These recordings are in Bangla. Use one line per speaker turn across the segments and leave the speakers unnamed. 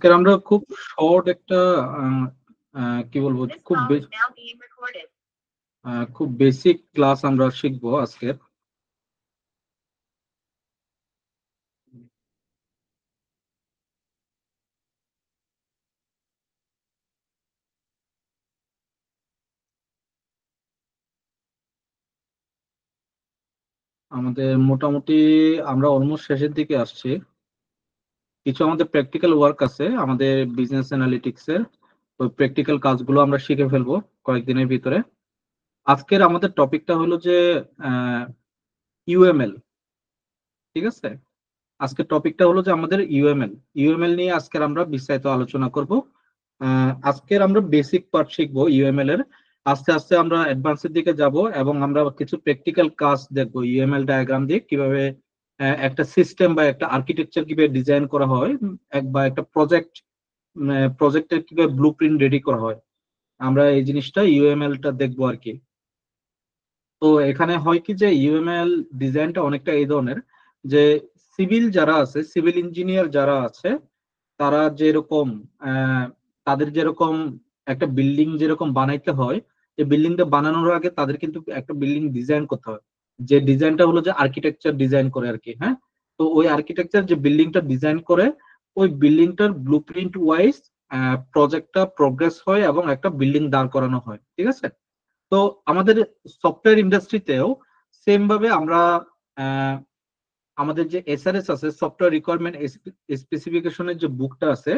আজকের আমরা খুব শর্ট একটা কি বলবো খুব বেসিক ক্লাস আমরা শিখবো আজকের। আমাদের মোটামুটি আমরা অলমোস্ট শেষের দিকে আসছি। কিছু আমাদের প্র্যাকটিক্যাল ওয়ার্ক আছে আমাদের বিজনেস অ্যানালিটিক্স এর, ওই প্র্যাকটিক্যাল কাজগুলো আমরা শিখে ফেলবো কয়েকদিনের ভিতরে। আজকের আমাদের টপিকটা হলো যে ইউএমএল। ঠিক আছে, আজকের টপিকটা হলো যে আমাদের ইউএমএল। ইউএমএল নিয়ে আজকের আমরা বিস্তারিত আলোচনা করব। আজকের আমরা বেসিক পার্ট শিখবো ইউএমএল এর, আস্তে আস্তে আমরা অ্যাডভান্সের দিকে যাব এবং আমরা কিছু প্র্যাকটিক্যাল কাজ দেখবো ইউএমএল ডায়াগ্রাম দিয়ে কিভাবে একটা সিস্টেম বা একটা আর্কিটেকচার কিভাবে ডিজাইন করা হয়, বা একটা প্রজেক্টের কিভাবে ব্লুপ্রিন্ট রেডি করা হয়। আমরা এই জিনিসটা ইউএমএল টা দেখবো আর কি। তো এখানে হয় কি যে ইউএমএল ডিজাইনটা অনেকটা এই ধরনের যে সিভিল যারা আছে, সিভিল ইঞ্জিনিয়ার যারা আছে, তারা যেরকম তাদের যেরকম একটা বিল্ডিং যেরকম বানাইতে হয়, এই বিল্ডিংটা বানানোর আগে তাদের কিন্তু একটা বিল্ডিং ডিজাইন করতে হয়। যে ডিজাইনটা হলো যে আর্কিটেকচার ডিজাইন করে আর কি। হ্যাঁ, তো ওই আর্কিটেকচার যে বিল্ডিংটা ডিজাইন করে, ওই বিল্ডিংটার ব্লুপ্রিন্ট ওয়াইজ প্রজেক্টটা প্রোগ্রেস হয় এবং একটা বিল্ডিং দাঁড় করানো হয়। ঠিক আছে, তো আমাদের সফটওয়্যার ইন্ডাস্ট্রিতেও সেম ভাবে আমরা আমাদের যে এসআরএস আছে, সফটওয়্যার রিকোয়ারমেন্ট স্পেসিফিকেশনের যে বুকটা আছে,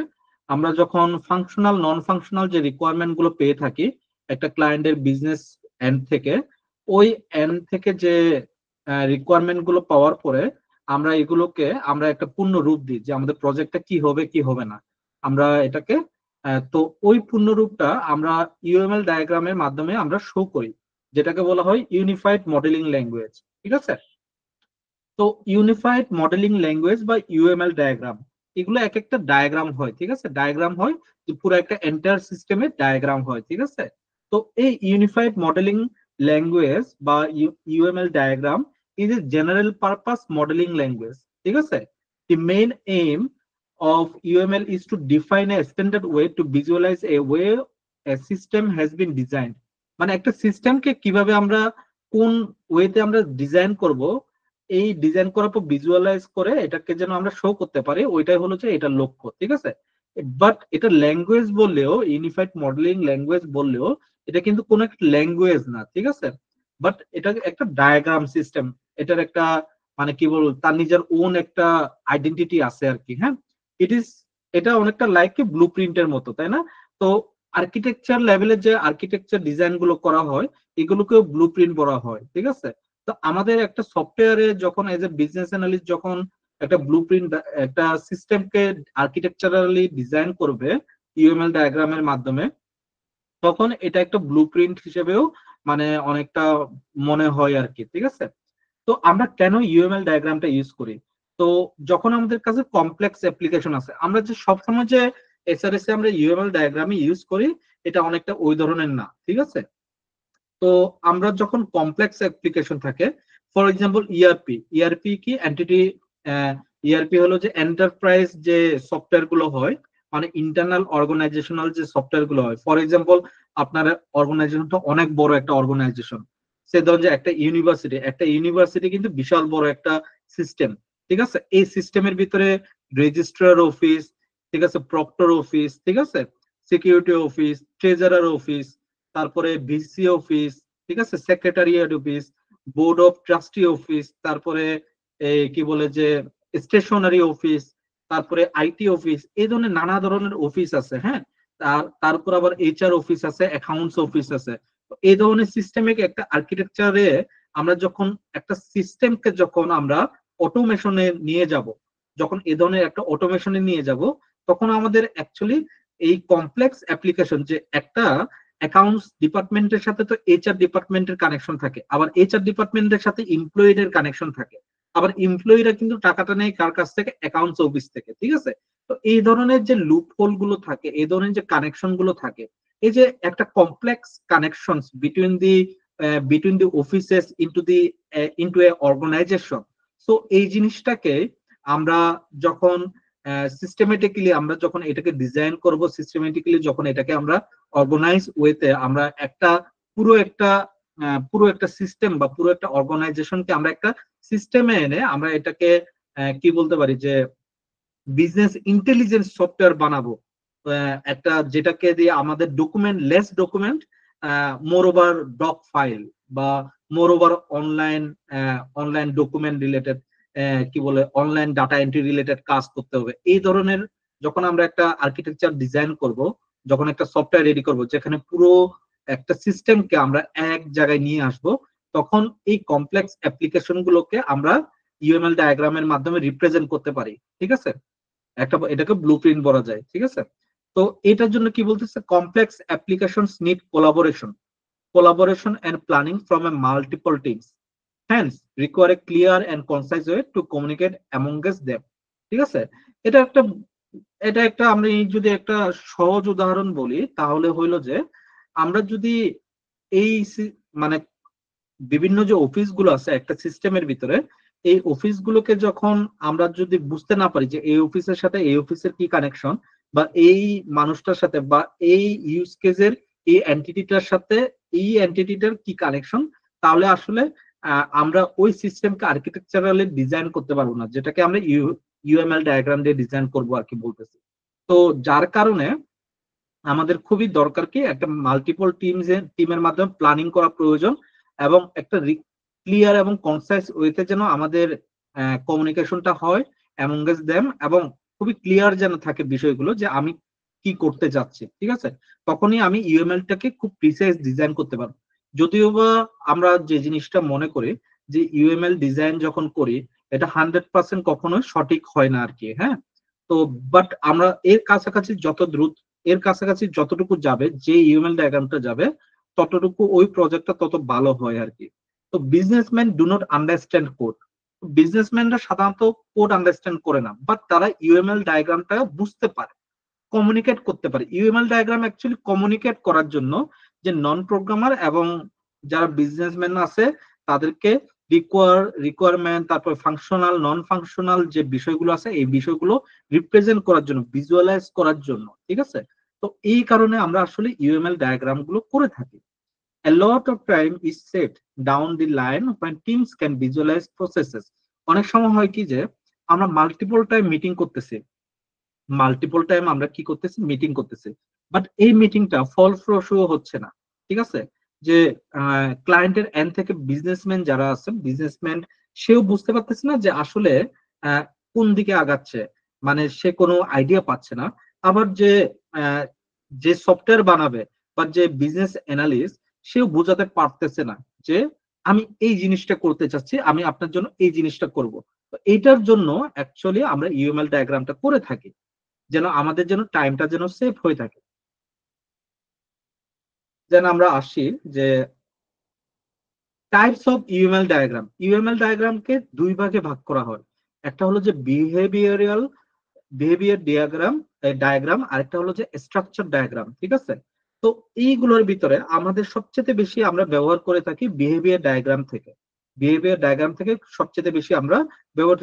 আমরা যখন ফাংশনাল নন ফাংশনাল যে রিকোয়ারমেন্ট গুলো পেয়ে থাকি একটা ক্লায়েন্টের বিজনেস এন্ড থেকে, ওই এন্ড থেকে যে রিকোয়ারমেন্ট গুলো পাওয়ার পরে আমরা এগুলোকে আমরা একটা পূর্ণ রূপ দিই যে আমাদের প্রজেক্টটা কি হবে কি হবে না। আমরা এটাকে তো ওই পূর্ণরূপটা আমরা ইউএমএল ডায়াগ্রামের মাধ্যমে আমরা শো করি, যেটাকে বলা হয় ইউনিফাইড মডেলিং ল্যাঙ্গুয়েজ। ঠিক আছে, তো ইউনিফাইড মডেলিং ল্যাঙ্গুয়েজ বা ইউএমএল ডায়াগ্রাম, এগুলো এক একটা ডায়াগ্রাম হয়। ঠিক আছে, ডায়াগ্রাম হয় যে পুরো একটা এন্টায়ার সিস্টেমের ডায়াগ্রাম হয়। ঠিক আছে, তো এই ইউনিফাইড মডেলিং ল্যাঙ্গুয়েজ বা UML diagram is a general purpose modelling language. ঠিক আছে, the main aim of UML is to define a standard way to visualize a way a system has been designed। মানে একটা সিস্টেমকে কিভাবে আমরা কোন ওয়েতে আমরা ডিজাইন করব, এই ডিজাইন করার পর ভিজুয়ালাইজ করে এটাকে যেন আমরা শো করতে পারি, ওইটাই হলো যে এটা লক্ষ্য। ঠিক আছে, বাট এটা ল্যাঙ্গুয়েজ বললেও, ইউনিফাইড মডেলিং ল্যাঙ্গুয়েজ বললেও, এটা কিন্তু কোনো একটা ল্যাঙ্গুয়েজ না। ঠিক আছে, বাট এটা একটা ডায়াগ্রাম সিস্টেম, এটার একটা মানে কি বলবো তার নিজের ওন একটা আইডেন্টিটি আছে আর কি। হ্যাঁ, ইট ইজ, এটা অনেকটা লাইক ব্লু প্রিন্টের মতো, তাই না? তো আর্কিটেকচার লেভেলের যে আর্কিটেকচার ডিজাইন গুলো করা হয়, এগুলোকেও ব্লু প্রিন্ট বলা হয়। ঠিক আছে, তো আমাদের একটা সফটওয়্যারে যখন এজ এ বিজনেস অ্যানালিস্ট যখন একটা ব্লুপ্রিন্ট একটা সিস্টেমকে আর্কিটেকচারালি ডিজাইন করবে ইউএমএল ডায়াগ্রামের মাধ্যমে, তখন এটা একটা ব্লুপ্রিন্ট হিসেবেও মানে অনেকটা মনে হয় আর কি। ঠিক আছে, তো আমরা কেন ইউএমএল ডায়াগ্রামটা ইউজ করি? তো যখন আমাদের কাছে কমপ্লেক্স অ্যাপ্লিকেশন আছে, আমরা যে সবসময় যে এসআরএস এ আমরা ইউএমএল ডায়াগ্রামে ইউজ করি, এটা অনেকটা ওই ধরনের না। ঠিক আছে, তো আমরা যখন কমপ্লেক্স অ্যাপ্লিকেশন থাকে, ফর এক্সাম্পল ইআরপি। ইআরপি কি এন্টিটি, ইআরপি হলো যে এন্টারপ্রাইজ যে সফটওয়্যার গুলো হয়, মানে ইন্টারনাল অর্গানাইজেশনাল যে সফটওয়্যার গুলো হয়। ফর এক্সাম্পল আপনার অর্গানাইজেশনটা অনেক বড় একটা অর্গানাইজেশন, সে ধরুন যে একটা ইউনিভার্সিটি কিন্তু বিশাল বড় একটা সিস্টেম। ঠিক আছে, এই সিস্টেমের ভিতরে রেজিস্ট্রার অফিস, ঠিক আছে, প্রক্টর অফিস, ঠিক আছে, সিকিউরিটি অফিস, ট্রেজারার অফিস, তারপরে ভিসি অফিস, ঠিক আছে, secretariat office, board of trustee office, তারপরে কি বলে যে স্টেশনারি অফিস, তারপরে আইটি অফিস, এই ধরনের নানা ধরনের অফিস আছে। হ্যাঁ, তারপর আবার এইচআর অফিস আছে, অ্যাকাউন্টস অফিস আছে। এই ধরনের সিস্টেমিক একটা আর্কিটেকচারে আমরা যখন একটা সিস্টেমকে যখন আমরা অটোমেশনে নিয়ে যাব, যখন এ ধরনের একটা অটোমেশনে নিয়ে যাব, তখন আমাদের অ্যাকচুয়ালি এই কমপ্লেক্স অ্যাপ্লিকেশন যে একটা অ্যাকাউন্টস ডিপার্টমেন্টের সাথে তো এইচআর ডিপার্টমেন্টের কানেকশন থাকে, আবার এইচআর ডিপার্টমেন্টের সাথে এমপ্লয়িদের কানেকশন থাকে, আবার এমপ্লয়িরা কিন্তু টাকাটা নেয় কার কাছ থেকে? অ্যাকাউন্টস অফিস থেকে। ঠিক আছে, তো এই ধরনের যে লুপ হোল গুলো থাকে, এই ধরনের যে কানেকশন গুলো থাকে, এই যে একটা complex connection between the offices into a organization. So এই জিনিসটাকে আমরা যখন সিস্টেমেটিক্যালি আমরা যখন এটাকে ডিজাইন করব, সিস্টেমেটিক্যালি যখন এটাকে আমরা অর্গানাইজ ওয়েতে আমরা একটা পুরো একটা পুরো একটা সিস্টেম বা পুরো একটা অর্গানাইজেশনকে আমরা একটা সিস্টেমে এনে আমরা এটাকে কি বলতে পারি যে বিজনেস ইন্টেলিজেন্স সফটওয়্যার বানাবো, একটা যেটাকে দিয়ে আমাদের document less document, moreover doc file বা moreover online online document related, কি বলে অনলাইন ডাটা এন্ট্রি রিলেটেড কাজ করতে হবে। এই ধরনের যখন আমরা একটা আর্কিটেকচার ডিজাইন করব, যখন একটা সফটওয়্যার রেডি করব যেখানে পুরো একটা সিস্টেমকে আমরা এক জায়গায় নিয়ে আসব, তখন এই কমপ্লেক্স অ্যাপ্লিকেশন গুলোকে আমরা ইউএমএল ডায়াগ্রামের মাধ্যমে রিপ্রেজেন্ট করতে পারি। ঠিক আছে, একটা এটাকে ব্লুপ্রিন্ট বলা যায়। ঠিক আছে, তো এটার জন্য কি বলতেছে, complex applications need collaboration and planning from a multiple teams, hence require a clear and concise way to communicate amongst them। ঠিক আছে, এটা একটা এটা একটা আমরা যদি একটা সহজ উদাহরণ বলি তাহলে হইলো যে আমরা যদি এই মানে বিভিন্ন যে অফিস গুলো আছে একটা সিস্টেমের ভিতরে, এই অফিস গুলোকে যখন আমরা যদি বুঝতে না পারি যে এই অফিসের সাথে এই অফিসের কি কানেকশন, বা এই মানুষটার সাথে বা এই ইউজ কেসের এই এন্টিটিটার সাথে এই এন্টিটিটার কি কানেকশন, তাহলে আসলে আমরা ওই সিস্টেমকে আর্কিটেকচারালি ডিজাইন করতে পারবো না, যেটাকে আমরা ইউএমএল ডায়াগ্রাম দিয়ে ডিজাইন করবো আর কি বলতেছি। তো যার কারণে আমাদের খুবই দরকার কি একটা মাল্টিপল টিমের মাধ্যমে প্ল্যানিং করা প্রয়োজন, এবং একটা ক্লিয়ার এবং কনসাইজ ওয়েতে যেন আমাদের কমিউনিকেশনটা হয় অ্যামংস দেম, এবং খুবই ক্লিয়ার যেন থাকে বিষয়গুলো যে আমি কি করতে যাচ্ছি। ঠিক আছে, তখনই আমি ইউএমএলটাকে খুব প্রিসাইজ ডিজাইন করতে পারবো। যদিও বা আমরা যে জিনিসটা মনে করি যে ইউএমএল ডিজাইন যখন করি এটা 100% কখনোই সঠিক হয় না আর কি। হ্যাঁ, তো বাট আমরা এর কাছাকাছি যত দ্রুত এর কাছাকাছি যতটুকু যাবে, যে ইউএমএল ডায়াগ্রামটা যাবে ততটুকু ওই প্রজেক্টটা তত ভালো হয় আর কি। তো businessman do not understand code, বিজনেসম্যানরা সাধারণত কোড আন্ডারস্ট্যান্ড করে না, বাট তারা ইউএমএল ডায়াগ্রামটা বুঝতে পারে, কমিউনিকেট করতে পারে। ইউএমএল ডায়াগ্রাম অ্যাকচুয়ালি কমিউনিকেট করার জন্য যে নন প্রোগ্রামার এবং যারা বিজনেসম্যান আছে তাদেরকে রিকোয়ারমেন্ট, তারপর ফাংশনাল নন ফাংশনাল যে বিষয়গুলো আছে এই বিষয়গুলো রিপ্রেজেন্ট করার জন্য, ভিজুয়ালাইজ করার জন্য। ঠিক আছে, তো এই কারণে আমরা আসলে ইউএমএল ডায়াগ্রাম গুলো করে থাকি। A lot of time is set down the line when teams can visualize processes। অনেক সময় হয় কি যে আমরা মাল্টিপল টাইম আমরা কি করতেছি, মিটিং করতেছি, বাট এই মিটিংটা ফলপ্রসূ হচ্ছে না। ঠিক আছে, যে ক্লায়েন্টের এন্ড থেকে বিজনেসম্যান যারা আছে, বিজনেসম্যান সেও বুঝতে পারতেছে না যে আসলে কোন দিকে আগাচ্ছে, মানে সে কোনো আইডিয়া পাচ্ছে না। আবার যে যে সফটওয়্যার বানাবে বা যে বিজনেস অ্যানালিস্ট সেও বোঝাতে পারতেছে না যে আমি এই জিনিসটা করতে চাচ্ছি, আমি আপনার জন্য এই জিনিসটা করব। তো এইটার জন্য অ্যাকচুয়ালি আমরা ইউএমএল ডায়াগ্রামটা করে থাকি, যেন আমাদের যেন টাইমটা যেন সেভ হয়ে থাকে। যেন আমরা আসি যে types of UML diagram. UML ডায়াগ্রামকে দুই ভাগে ভাগ করা হয়, একটা হলো যে বিহেভিয়ার ডায়াগ্রাম, আরেকটা হলো যে স্ট্রাকচার ডায়াগ্রাম। ঠিক আছে, তো এইগুলোর ভিতরে আমাদের সবচেয়ে বেশি আমরা ব্যবহার করে থাকি বিহেভিয়ার ডায়াগ্রাম থেকে সবচেয়ে বেশি আমরা ব্যবহার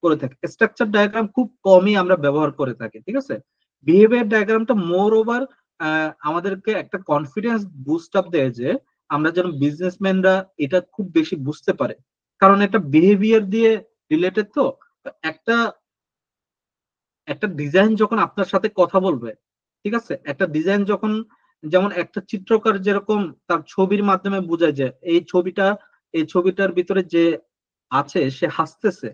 করে থাকি। স্ট্রাকচার ডায়াগ্রাম খুব কমই আমরা ব্যবহার করে থাকি। ঠিক আছে, বিহেভিয়ার ডায়াগ্রামটা মোর ওভার আমাদেরকে একটা কনফিডেন্স বুস্ট আপ দেয় যে আমরা যেন বিজনেসম্যানরা এটা খুব বেশি বুঝতে পারে, কারণ এটা বিহেভিয়ার দিয়ে রিলেটেড। তো একটা একটা ডিজাইন যখন আপনার সাথে কথা বলবে, ঠিক আছে, একটা ডিজাইন যখন, যেমন একটা চিত্রকর যেরকম তার ছবির মাধ্যমে বোঝায় যে এই ছবিটার ভিতরে যে আছে সে হাসতেছে,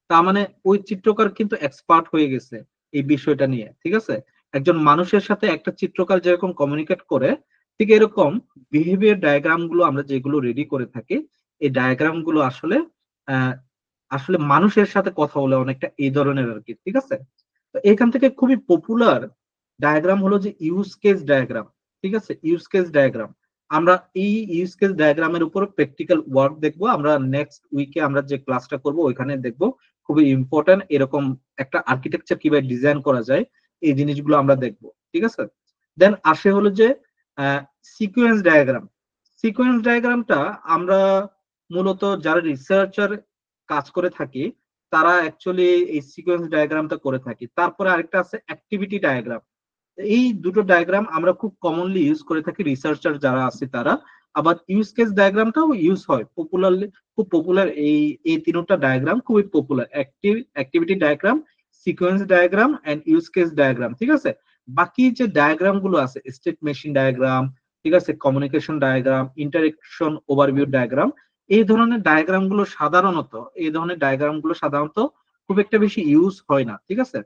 তার মানে ওই চিত্রকর কিন্তু এক্সপার্ট হয়ে গেছে এই বিষয়টা নিয়ে। ঠিক আছে, একজন মানুষের সাথে একটা চিত্রকর যেরকম কমিউনিকেট করে, ঠিক এরকম বিহেভিয়ার ডায়াগ্রাম গুলো আমরা যেগুলো রেডি করে থাকি, এই ডায়াগ্রাম গুলো আসলে আহ আসলে মানুষের সাথে কথা বলে অনেকটা এই ধরনের আর কি। ঠিক আছে, তো এখান থেকে খুবই পপুলার ডায়াগ্রাম হলো যে ইউজ কেস ডায়াগ্রাম। ঠিক আছে, ইউজ কেস ডায়াগ্রাম, আমরা এই ইউজ কেস ডায়াগ্রামের উপর প্র্যাকটিক্যাল ওয়ার্ক দেখবো। আমরা নেক্সট উইকে আমরা যে ক্লাসটা করব ওইখানে দেখবো, খুবই ইম্পর্টেন্ট এরকম একটা আর্কিটেকচার কিভাবে ডিজাইন করা যায় এই জিনিসগুলো আমরা দেখবো। ঠিক আছে, দেন আসে হলো যে সিকোয়েন্স ডায়াগ্রাম। সিকোয়েন্স ডায়াগ্রামটা আমরা মূলত যারা রিসার্চার কাজ করে থাকি তারা অ্যাকচুয়ালি এই সিকোয়েন্স ডায়াগ্রামটা করে থাকি। তারপরে আরেকটা আছে অ্যাক্টিভিটি ডায়াগ্রাম। এই দুটো ডায়াগ্রাম আমরা খুব কমনলি ইউজ করে থাকি রিসার্চার যারা আছে তারা। আবার ইউজ কেস ডায়াগ্রামটাও ইউজ হয় পপুলারলি, খুব পপুলার। এই তিনটা ডায়াগ্রাম খুবই popular, activity diagram, sequence diagram and use case diagram. ঠিক আছে, বাকি যে ডায়াগ্রাম গুলো আছে, স্টেট মেশিন ডায়াগ্রাম, ঠিক আছে, communication diagram, interaction overview diagram, এই ধরনের ডায়াগ্রাম গুলো সাধারণত খুব একটা বেশি ইউজ হয় না। ঠিক আছে,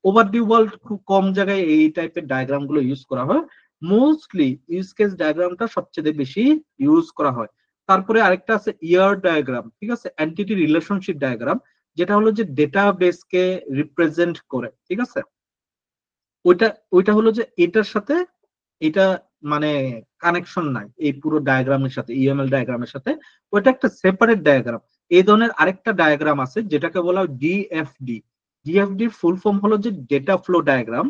ওভার দি ওয়ার্ল্ড খুব কম জায়গায় এই টাইপের ডায়াগ্রাম গুলো ইউজ করা হয়। মোস্টলি ইউজ কেস ডায়াগ্রামটা সবচেয়ে বেশি ইউজ করা হয়। তারপরে আরেকটা আছে ইয়ার ডায়াগ্রাম, ঠিক আছে, এন্টিটি রিলেশনশিপ ডায়াগ্রাম, যেটা হলো যে ডেটাবেস কে রিপ্রেজেন্ট করে। ঠিক আছে, ওইটা ওইটা হলো যে এটার সাথে এটা মানে কানেকশন নাই এই পুরো ডায়াগ্রামের সাথে, ইউএমএল ডায়াগ্রামের সাথে। ওইটা একটা সেপারেট ডায়াগ্রাম। এই ধরনের আরেকটা ডায়াগ্রাম আছে যেটাকে বলা হয় ডিএফডি। ডিএফডি ফুল ফর্ম হলো যে data flow diagram.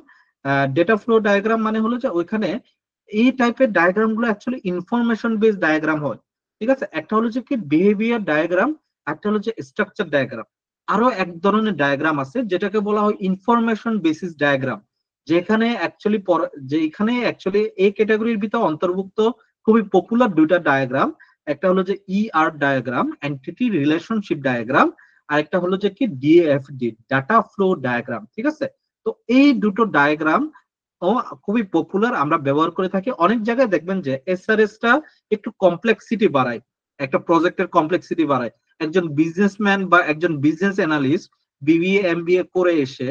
Data flow diagram মানে হলো যে ওইখানে এই টাইপের ডায়াগ্রাম গুলো অ্যাকচুয়ালি ইনফরমেশন বেসড ডায়াগ্রাম হয়। ঠিক আছে, একটা হলো যে কি বিহেভিয়ার ডায়াগ্রাম, একটা হলো যে স্ট্রাকচার ডায়াগ্রাম। আরো এক ধরনের ডায়াগ্রাম আছে যেটাকে বলা হয় ইনফরমেশন বেসিস ডায়াগ্রাম, যেখানে এই ক্যাটাগরির ভিতরে অন্তর্ভুক্ত খুবই পপুলার দুইটা ডায়াগ্রাম। একটা হলো যে ER diagram, entity relationship diagram, আর একটা হলো যে কি ডিএফডি, ডাটা ফ্লো ডায়াগ্রাম। ঠিক আছে, তো এই দুটো ডায়াগ্রাম ও খুবই পপুলার, আমরা ব্যবহার করে থাকি। অনেক জায়গায় দেখবেন যে এসআরএস টা একটু কমপ্লেক্সিটি বাড়ায়, একটা প্রজেক্টের কমপ্লেক্সিটি বাড়ায়। একজন বিজনেসম্যান বা একজন বিজনেস অ্যানালিস্ট বিবিএ এমবিএ করে এসে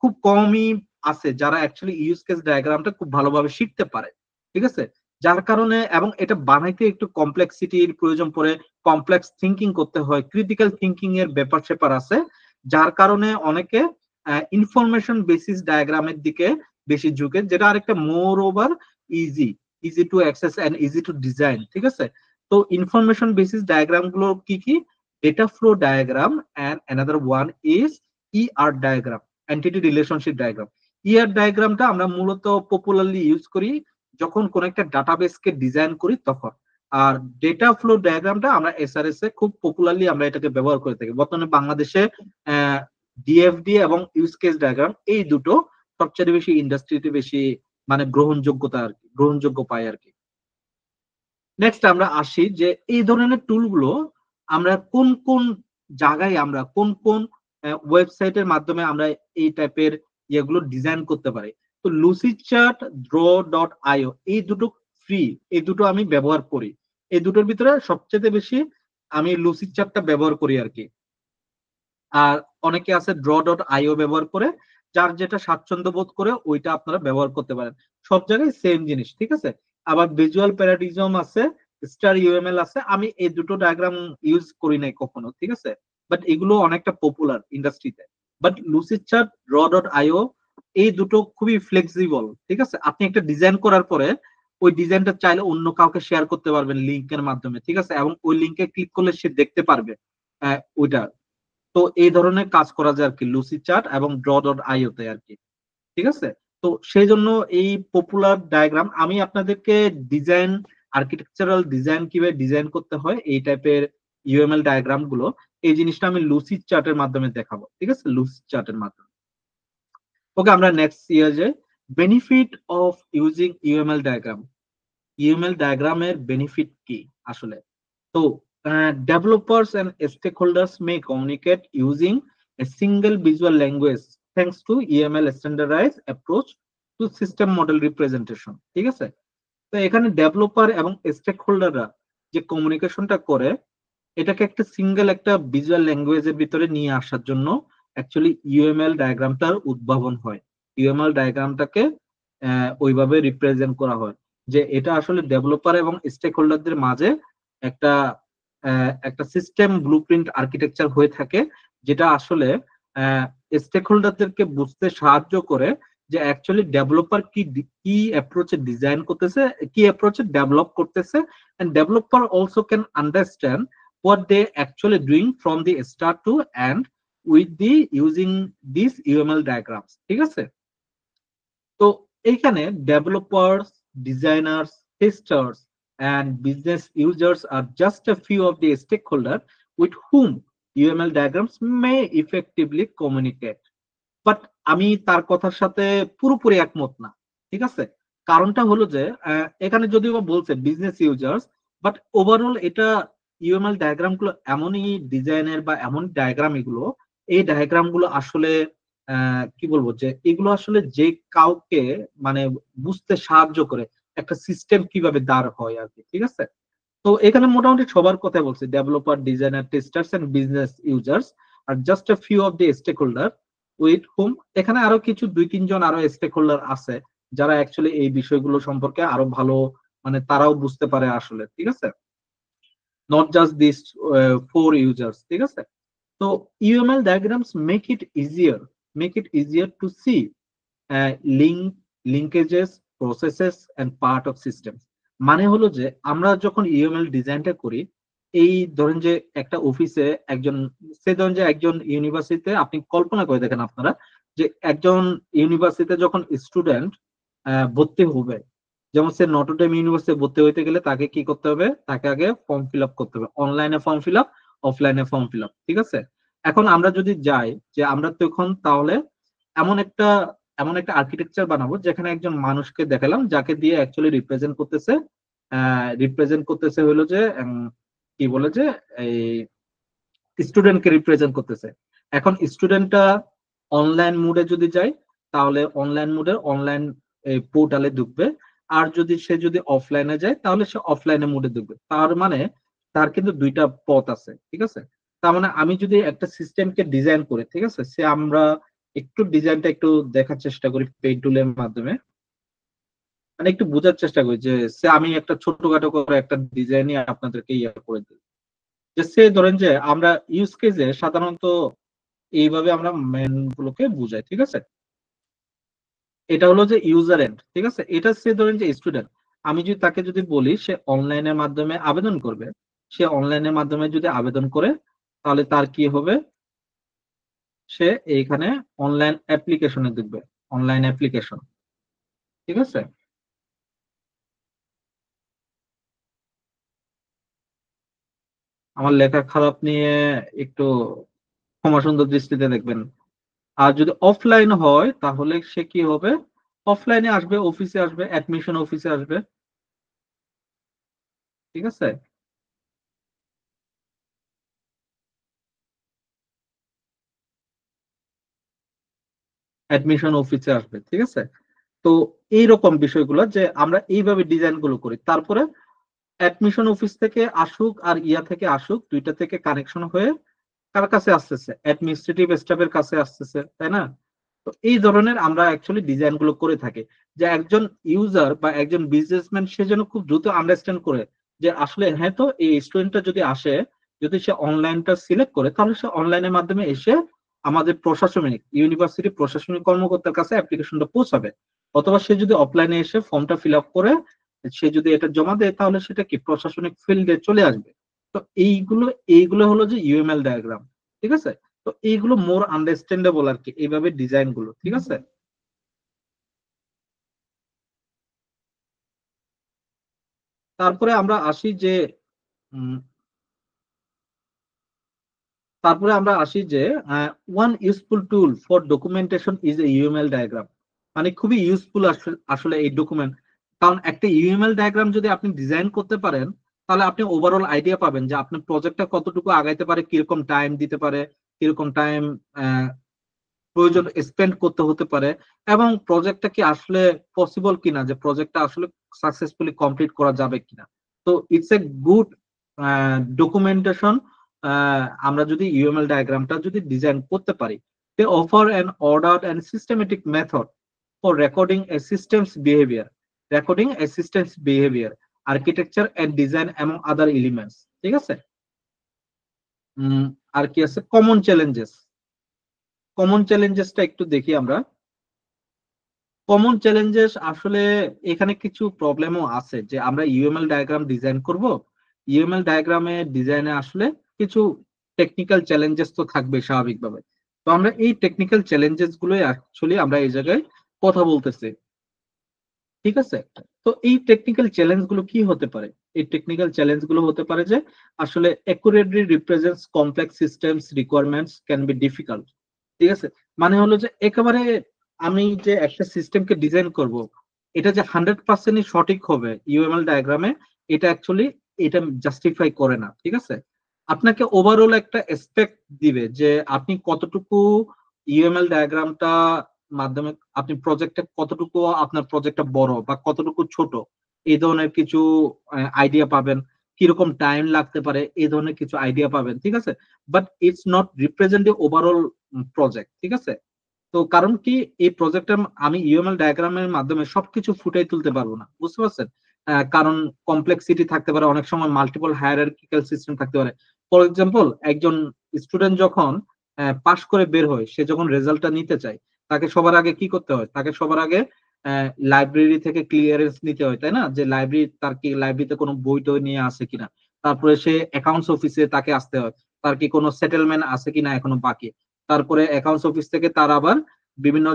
খুব কমই আছে যারা অ্যাকচুয়ালি ইউজ কেস ডায়াগ্রামটা খুব ভালোভাবে শিখতে পারে। ঠিক আছে, যার কারণে, এবং এটা বানাইতে একটু কমপ্লেক্সিটির প্রয়োজন পড়ে, কমপ্লেক্স থিঙ্কিং করতে হয়, ক্রিটিক্যাল থিঙ্কিং এর ব্যাপার স্যাপার আছে, যার কারণে অনেকে ইনফরমেশন বেসিস ডায়াগ্রামের দিকে বেশি ঝুঁকে, যেটা আরেকটা moreover easy easy to access and easy to design. ঠিক আছে, তো ইনফরমেশন বেসিস ডায়াগ্রাম গুলো কি কি? Data flow diagram and another one is ER diagram, entity relationship diagram. ER ডায়াগ্রামটা আমরা মূলত পপুলারলি ইউজ করি যখন কোন একটা ডাটাবেসকে ডিজাইন করি তখন। আর ডেটা ফ্লো ডায়াগ্রামটা আমরা এসআরএস এ খুব পপুলারলি আমরা এটাকে ব্যবহার করে থাকি। বর্তমানে বাংলাদেশে ডিএফডি এবং ইউজ কেস ডায়াগ্রাম এই দুটো সবচেয়ে বেশি ইন্ডাস্ট্রিতে বেশি মানে গ্রহণযোগ্য পায় আর কি। নেক্সট আমরা আসি যে এই ধরনের টুলগুলো আমরা কোন কোন জায়গায়, আমরা কোন কোন ওয়েবসাইটের মাধ্যমে আমরা এই টাইপের ইয়েগুলো ডিজাইন করতে পারি। তো লুসিচার্ট, draw.io এই দুটো ফ্রি, এই দুটো আমি ব্যবহার করি। এই দুটোর ভিতরে সবচেয়ে বেশি আমি লুসিচার্টটা ব্যবহার করি আর কি। আর অনেকে আছে draw.io ব্যবহার করে, যার যেটা স্বাচ্ছন্দ্য বোধ করে ওইটা আপনারা ব্যবহার করতে পারেন। সব জায়গায় সেম জিনিস। ঠিক আছে, আবার ভিজুয়াল প্যারাডিজম আছে, স্টার ইউএমএল আছে। আমি এই দুটো ডায়াগ্রাম ইউজ করি নাই কখনো। ঠিক আছে, বাট এগুলো অনেকটা পপুলার ইন্ডাস্ট্রিতে। বাট লুসিচার্ট, draw.io এই দুটো খুবই ফ্লেক্সিবল। ঠিক আছে, আপনি একটা ডিজাইন করার পরে ওই ডিজাইনটা চাইলে অন্য কাউকে শেয়ার করতে পারবেন লিঙ্কের মাধ্যমে। ঠিক আছে, এবং ওই লিঙ্কে ক্লিক করলে সে দেখতে পারবে ওইটা। তো এই ধরনের কাজ করা যায় আর কি লুসি চার্ট এবং draw.io তে আর কি। ঠিক আছে, তো সেই জন্য এই পপুলার ডায়াগ্রাম আমি আপনাদেরকে ডিজাইন, আর্কিটেকচারাল ডিজাইন কিভাবে ডিজাইন করতে হয় এই টাইপের ইউএমএল ডায়াগ্রাম গুলো, এই জিনিসটা আমি লুসি চার্টের মাধ্যমে দেখাবো। ঠিক আছে, লুসি চার্টের মাধ্যমে। ওকে, আমরা নেক্সট ইয়ার যাই। Benefit of using UML diagram. UML ডায়াগ্রামের বেনিফিট কি আসলে? So, developers and stakeholders may communicate using a single visual language thanks to EML standardized approach to system model representation. ঠিক আছে, তো এখানে ডেভেলপার এবং স্টেক হোল্ডাররা যে কমিউনিকেশনটা করে এটাকে একটা সিঙ্গেল একটা ভিজুয়াল ল্যাঙ্গুয়েজের ভিতরে নিয়ে আসার জন্য অ্যাকচুয়ালি ইউএমএল ডায়াগ্রামটার উদ্ভাবন হয়। ইউএমএল ডায়াগ্রামটাকে ওইভাবে রিপ্রেজেন্ট করা হয় যে এটা আসলে ডেভেলপার এবং স্টেক হোল্ডারদের মাঝে একটা একটা সিস্টেম ব্লুপ্রিন্ট আর্কিটেকচার হয়ে থাকে, যেটা আসলে স্টেক হোল্ডারদেরকে বুঝতে সাহায্য করে যে অ্যাকচুয়ালি ডেভেলপার কি অ্যাপ্রোচে ডিজাইন করতেছে, কি অ্যাপ্রোচে ডেভেলপ করতেছে, end developer also can understand what they actually doing from the start to end with the using these UML diagrams. ঠিক আছে, তো এইখানে developers, designers, testers and business users are just a few of the stakeholders with whom UML diagrams may effectively communicate. But আমি তার কথার সাথে পুরোপুরি একমত না, ঠিক আছে। কারণটা হলো যে এখানে যদিও বা বলছে বিজনেস ইউজার্স, বাট ওভারঅল এটা ইউএমএল ডায়াগ্রাম গুলো এমনই ডিজাইনের বা এমন ডায়াগ্রাম এগুলো, এই ডায়াগ্রাম গুলো আসলে কি বলবো যে এগুলো আসলে যে কাউকে মানে বুঝতে সাহায্য করে একটা সিস্টেম কিভাবে দাঁড় হয় আর কি, ঠিক আছে। তো এখানে মোটামুটি সবার কথা বলছে, developer, designer, testers and business users আর just a few of the stakeholder with whom. এখানে আরো কিছু 2-3 জন আরো স্টেক হোল্ডার আছে যারা অ্যাকচুয়ালি এই বিষয়গুলো সম্পর্কে আরো ভালো মানে তারাও বুঝতে পারে আসলে, ঠিক আছে। নট জাস্ট দিস 4 ইউজার্স, ঠিক আছে। তো UML diagrams make it easier to see link linkages, processes and part of system. মানে হলো যে আমরা যখন ইউএমএল ডিজাইনটা করি, এই ধরেন যে একটা অফিসে একজন, সে ধরেন যে একজন ইউনিভার্সিটিতে, আপনি কল্পনা করে দেখেন আপনারা যে একজন ইউনিভার্সিটিতে যখন স্টুডেন্ট ভর্তি হবে, যেমন সে নটরডেম ইউনিভার্সিটি ভর্তি হইতে গেলে তাকে কি করতে হবে, তাকে আগে ফর্ম ফিল আপ করতে হবে, অনলাইনে ফর্ম ফিল আপ, অফলাইনে ফর্ম ফিল আপ, ঠিক আছে। এখন আমরা যদি যাই যে আমরা তখন তাহলে এমন একটা এমন একটা আর্কিটেকচার বানাবো যেখানে একজন মানুষকে দেখালাম যাকে দিয়ে অ্যাকচুয়ালি রিপ্রেজেন্ট করতেছে হলো যে কি বলে যে এই স্টুডেন্টকে রিপ্রেজেন্ট করতেছে। এখন স্টুডেন্টটা অনলাইন মোডে যদি যায় তাহলে অনলাইন মোডে অনলাইন পোর্টালে ঢুকবে, আর যদি অফলাইনে যায় তাহলে সে অফলাইনে মোডে ঢুকবে। তার মানে তার কিন্তু দুইটা পথ আছে, ঠিক আছে। তার মানে আমি যদি একটা সিস্টেমকে ডিজাইন করি, ঠিক আছে, সে আমরা একটু ডিজাইনটা একটু দেখার চেষ্টা করি পেইন্ট টুলের মাধ্যমে, মানে একটু বোঝার চেষ্টা করি যে সে আমি একটা ছোটখাটো করে একটা ডিজাইনই আপনাদেরকে ইয়ে করে দিই। যে সে ধরেন যে আমরা ইউজ কেসে সাধারণত এইভাবে আমরা মেন গুলোকে বুঝাই, ঠিক আছে। এটা হলো যে ইউজার এন্ড, ঠিক আছে। এটা সে ধরেন যে স্টুডেন্ট, আমি যদি তাকে যদি বলি সে অনলাইনের মাধ্যমে আবেদন করবে, সে অনলাইনের মাধ্যমে যদি আবেদন করে তাহলে তার কি হবে, সে এইখানে অনলাইন অ্যাপ্লিকেশনে দেখবে, অনলাইন অ্যাপ্লিকেশন, ঠিক আছে। আমার লেখা খারাপ নিয়ে একটু ক্ষমা সুন্দর দৃষ্টিতে দেখবেন। আর যদি অফলাইন হয় তাহলে সে কি হবে, অফলাইনে আসবে, অফিসে আসবে, অ্যাডমিশন অফিসে আসবে, ঠিক আছে। অ্যাডমিশন অফিসে আসবে, ঠিক আছে। তো এইরকম বিষয়গুলো যে আমরা এইভাবে ডিজাইন গুলো করি, তারপরে অ্যাডমিশন অফিস থেকে আসুক আর ইয়া থেকে আসুক, দুইটা থেকে কানেকশন হয়ে কার কাছে আসতেছে, অ্যাডমিনিস্ট্রেটিভ স্টাফের কাছে আসতেছে, তাই না। তো এই ধরনের আমরা অ্যাকচুয়ালি ডিজাইন গুলো করে থাকি, যে একজন ইউজার বা একজন বিজনেসম্যান সে যেন খুব দ্রুত আন্ডারস্ট্যান্ড করে যে আসলে হ্যাঁ, তো এই স্টুডেন্টটা যদি আসে, যদি সে অনলাইনটা সিলেক্ট করে তাহলে সে অনলাইনের মাধ্যমে এসে আমাদের প্রশাসনিক ইউনিভার্সিটি প্রশাসনিক কর্মকর্তার কাছে অ্যাপ্লিকেশনটা পৌঁছাবে। অথবা সে যদি অফলাইনে এসে ফর্মটা ফিল আপ করে সে যদি এটা জমা দেয় তাহলে সেটা কি প্রশাসনিক ফিল্ডে চলে আসবে। তো এইগুলো হলো যে ইউএমএল ডায়াগ্রাম, ঠিক আছে। তো এইগুলো মোর আন্ডারস্ট্যান্ডেবল আর কি, এইভাবে ডিজাইন গুলো, ঠিক আছে। তারপরে আমরা আসি যে উম, তারপরে আমরা আসি যে one useful tool for documentation is a UML diagram. মানে খুবই ইউজফুল আসলে এই ডকুমেন্ট। কারণ একটা ইউএমএল ডায়াগ্রাম যদি আপনি ডিজাইন করতে পারেন তাহলে আপনি ওভারঅল আইডিয়া পাবেন যে আপনার প্রজেক্টটা কতটুকু আগাইতে পারে, কিরকম টাইম দিতে পারে, কিরকম টাইম প্রয়োজন স্পেন্ড করতে হতে পারে, এবং প্রজেক্টটা কি আসলে পসিবল কিনা, যে প্রজেক্টটা আসলে সাকসেসফুলি কমপ্লিট করা যাবে কিনা। তো ইটস এ গুড ডকুমেন্টেশন। আমরা যদি ইউএমএল ডায়াগ্রামটা যদি ডিজাইন করতে পারি, they offer an order and systematic method for recording a system's behaviour, architecture and design among other elements, ঠিক আছে। আর কি আছে, কমন চ্যালেঞ্জেসটা একটু দেখি আমরা। কমন চ্যালেঞ্জেস আসলে এখানে কিছু প্রবলেমও আছে, যে আমরা ইউএমএল ডায়াগ্রাম ডিজাইন করব, ইউএমএল ডায়াগ্রামে ডিজাইনে আসলে কিছু টেকনিক্যাল চ্যালেঞ্জেস তো থাকবে স্বাভাবিকভাবে। তো আমরা এই টেকনিক্যাল চ্যালেঞ্জেস গুলো অ্যাকচুয়ালি আমরা এই জায়গায় কথা বলতেছি, ঠিক আছে। তো এই টেকনিক্যাল চ্যালেঞ্জ গুলো কি হতে পারে, এই টেকনিক্যাল চ্যালেঞ্জ গুলো হতে পারে যে আসলে accurately represents complex systems requirements can be difficult. ঠিক আছে, মানে হলো যে একেবারে আমি যে একটা সিস্টেমকে ডিজাইন করব, এটা যে 100% সঠিক হবে ইউএমএল ডায়াগ্রামে, এটা অ্যাকচুয়ালি এটা জাস্টিফাই করে না। ঠিক আছে, আপনাকে ওভারঅল একটা এসপেক্ট দিবে যে আপনি কতটুকু ইউএমএল ডায়াগ্রামটা মাধ্যমে আপনি প্রজেক্টে কতটুকু, আপনার প্রজেক্টটা বড় বা কতটুকু ছোট, এই ধরনের কিছু আইডিয়া পাবেন, কিরকম টাইম লাগতে পারে এই ধরনের কিছু আইডিয়া পাবেন। ঠিক আছে, but it's not represent the overall project. ঠিক আছে, তো কারণ কি, এই প্রজেক্টটা আমি ইউএমএল ডায়াগ্রামের মাধ্যমে সবকিছু ফুটাই তুলতে পারবো না, বুঝতে পারছেন? কারণ কমপ্লেক্সিটি থাকতে পারে, অনেক সময় মাল্টিপল হায়ারার্কিক্যাল সিস্টেম থাকতে পারে। ফর এক্সাম্পল, একজন স্টুডেন্ট যখন পাশ করে বের হয়, সে যখন রেজাল্টটা নিতে চায়, তাকে সবার আগে কি করতে হয়? তাকে সবার আগে লাইব্রেরি থেকে ক্লিয়ারেন্স নিতে হয়, তাই না? যে লাইব্রেরি, তার কি লাইব্রেরিতে কোনো বই টই নিয়ে আসে কিনা। তারপরে সে অ্যাকাউন্টস অফিসে তাকে আসতে হয়, তার কি কোনো সেটেলমেন্ট আছে কিনা এখনো বাকি। তারপরে অ্যাকাউন্টস অফিস থেকে তার আবার বিভিন্ন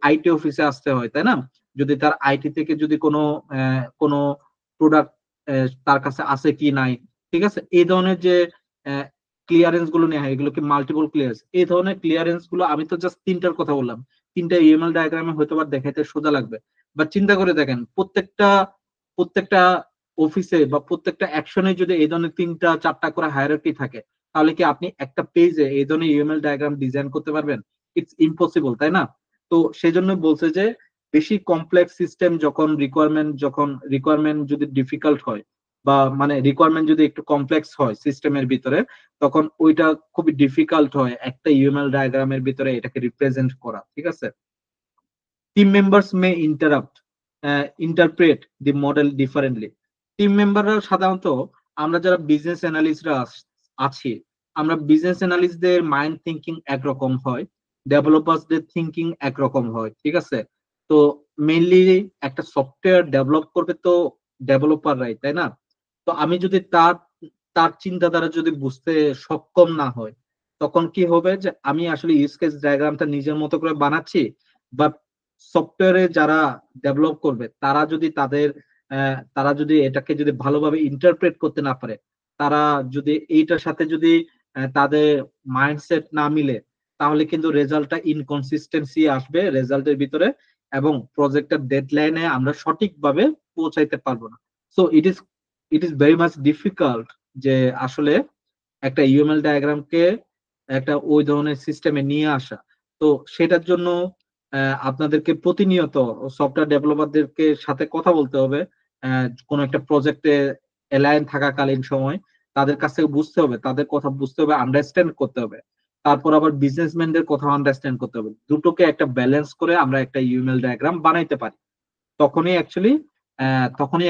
আইটি অফিসে আসতে হয়, তাই না? যদি তার আইটি থেকে যদি কোনো প্রোডাক্ট তার কাছে আছে কি নাই। ঠিক আছে, এই ধরনের যে ক্লিয়ারেন্স গুলো নেওয়া হয়, এগুলোকে মাল্টিপল ক্লিয়ারেন্স। এই ধরনের ক্লিয়ারেন্স গুলো, আমি তো জাস্ট তিনটার কথা বললাম, তিনটা ইউএমএল ডায়াগ্রামে হয়তো বা দেখাইতে সোজা লাগবে, বা চিন্তা করে দেখেন প্রত্যেকটা প্রত্যেকটা অফিসে বা প্রত্যেকটা অ্যাকশনে যদি এই ধরনের তিনটা চারটা করে হায়ারার্কি থাকে, তাহলে কি আপনি একটা পেজে এই ধরনের ইউএমএল ডায়াগ্রাম ডিজাইন করতে পারবেন? ইটস ইম্পসিবল, তাই না? তো সেই জন্য বলছে যে বেশি কমপ্লেক্স সিস্টেম যখন রিকোয়ারমেন্ট যদি ডিফিকাল্ট হয়, বা মানে রিকোয়ারমেন্ট যদি একটু কমপ্লেক্স হয় সিস্টেমের ভিতরে, তখন ওইটা খুবই ডিফিকাল্ট হয় একটা ইউএমএল ডায়াগ্রামের ভিতরে এটাকে রিপ্রেজেন্ট করা। ঠিক আছে, টিম মেম্বার্স মে interpret D model differently. Team মেম্বাররা সাধারণত, আমরা যারা বিজনেস অ্যানালিস্টরা আছি, আমরা বিজনেস অ্যানালিস্টদের মাইন্ড থিঙ্কিং একরকম হয়, ডেভেলপারসদের থিঙ্কিং একরকম হয়। ঠিক আছে, তো মেইনলি একটা সফটওয়্যার ডেভেলপ করবে তো ডেভেলপাররাই, তাই না? তো আমি যদি তার তার চিন্তাধারা যদি বুঝতে সক্ষম না হয়, তখন কি হবে যে আমি আসলে ইউজ কেস ডায়াগ্রামটা নিজের মতো করে বানাচ্ছি, বা সফটওয়্যারে যারা ডেভেলপ করবে তারা যদি এটাকে যদি ভালোভাবে ইন্টারপ্রেট করতে না পারে, তারা যদি এইটার সাথে যদি তাদের মাইন্ডসেট না মিলে, তাহলে কিন্তু রেজাল্টটা ইনকনসিস্টেন্সি আসবে রেজাল্টের ভিতরে, এবং প্রজেক্টের ডেডলাইনে আমরা সঠিকভাবে পৌঁছাইতে পারবো না। So it is very much difficult যে আসলে একটা ইউএমএল ডায়াগ্রামকে একটা ওই ধরনের সিস্টেমে নিয়ে আসা। তো সেটার জন্য আপনাদেরকে প্রতিনিয়ত সফটওয়্যার ডেভেলপারদেরকে সাথে কথা বলতে হবে। কোনো একটা প্রজেক্টে এলাইন থাকাকালীন সময় তাদের কাছ থেকে বুঝতে হবে, তাদের কথা বুঝতে হবে, আন্ডারস্ট্যান্ড করতে হবে। তারপর আবার বিজনেসম্যানদের কথা আন্ডারস্ট্যান্ড করতে হবে। দুটোকে একটা ব্যালেন্স করে আমরা একটা ইউএমএল ডায়াগ্রাম বানাইতে পারি। তখনই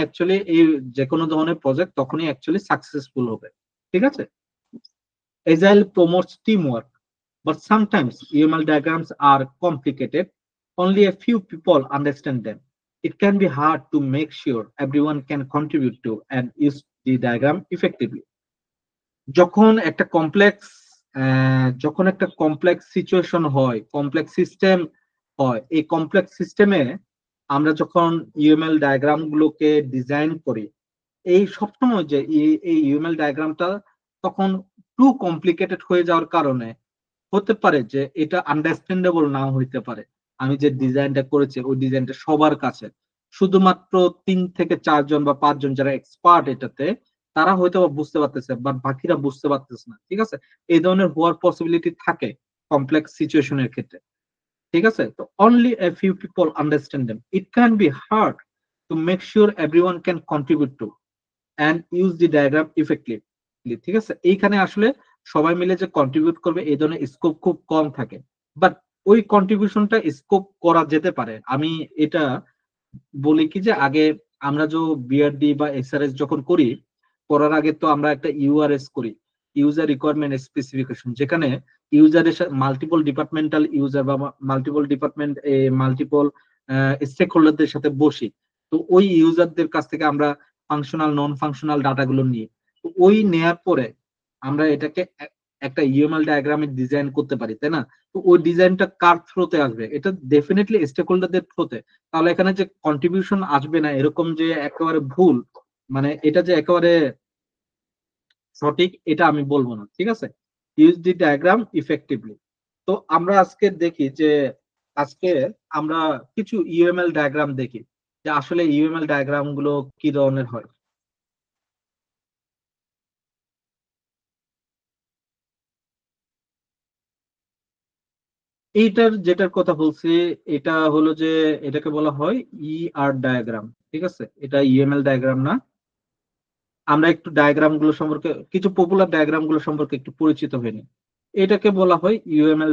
অ্যাকচুয়ালি এই যে কোনো ধরনের প্রজেক্ট তখনই অ্যাকচুয়ালি সাকসেসফুল হবে। ঠিক আছে, Agile promotes teamwork, but sometimes UML diagrams are complicated. Only a few people understand them. It can be hard to make sure everyone can contribute to and use the diagram effectively. যখন একটা কমপ্লেক্স যখন একটা কমপ্লেক্স সিচুয়েশন হয়, কমপ্লেক্স সিস্টেম হয়, এই কমপ্লেক্স সিস্টেমে আমরা যখন ইউএমএল ডায়াগ্রাম গুলোকে ডিজাইন করি, এই সবসময় যে এই ইউএমএল ডায়াগ্রামটা তখন টু কমপ্লিকেটেড হয়ে যাওয়ার কারণে হতে পারে যে এটা আন্ডারস্ট্যান্ডেবল নাও হইতে পারে। আমি যে ডিজাইনটা করেছি ওই ডিজাইনটা সবার কাছে শুধুমাত্র 3 থেকে 4 জন বা 5 জন যারা এক্সপার্ট এটাতে, তারা হয়তো বুঝতে পারতেছে, বাট বাকিরা বুঝতে পারতেছে না। ঠিক আছে, এই ধরনের হওয়ার পসিবিলিটি থাকে কমপ্লেক্স সিচুয়েশনের ক্ষেত্রে। ঠিক আছে, তো only a few people understand them, it can be hard to make sure everyone can contribute to and use the diagram effectively. ঠিক আছে, এইখানে আসলে সবাই মিলে যে কন্ট্রিবিউট করবে এই ধরনের স্কোপ খুব কম থাকে, বাট ওই কন্ট্রিবিউশনটা স্কোপ করা যেতে পারে। আমি এটা বলি কি যে আগে আমরা যে বিআরডি বা এসআরএস যখন করি, করার আগে তো আমরা একটা ইউআরএস করি, ইউজার রিকোয়ারমেন্ট স্পেসিফিকেশন, যেখানে ইউজারের মাল্টিপল ডিপার্টমেন্টাল ইউজার বা মাল্টিপল স্টেক হোল্ডারদের সাথে বসি। তো ওই ইউজারদের কাছ থেকে আমরা ফাংশনাল নন ফাংশনাল ডাটাগুলো নিই। তো ওই নেয়ার পরে আমরা এটাকে একটা ইউএমএল ডায়াগ্রামে ডিজাইন করতে পারি, তাই না? তো ওই ডিজাইনটা কার থ্রুতে আসবে? এটা ডেফিনেটলি স্টেক হোল্ডারদের থ্রুতে। তাহলে এখানে যে কন্ট্রিবিউশন আসবে না এরকম যে একেবারে ভুল, মানে এটা যে একেবারে সঠিক এটা আমি বলবো না, ঠিক আছে। Use the diagram effectively. তো আমরা আজকে দেখি যে আজকে আমরা কিছু ইউএমএল ডায়াগ্রাম দেখি যে আসলে ইউএমএল ডায়াগ্রাম গুলো কি ধরনের হয়। এইটার যেটার কথা বলছি এটা হলো যে এটাকে বলা হয় আর ডায়াগ্রাম, ঠিক আছে, এটা ইউএমএল ডায়াগ্রাম না। আমরা একটু ডায়াগ্রাম গুলো সম্পর্কে, কিছু পপুলার ডায়াগ্রাম গুলো সম্পর্কে একটু পরিচিত হইনি। এটাকে বলা হয় ইউএমএল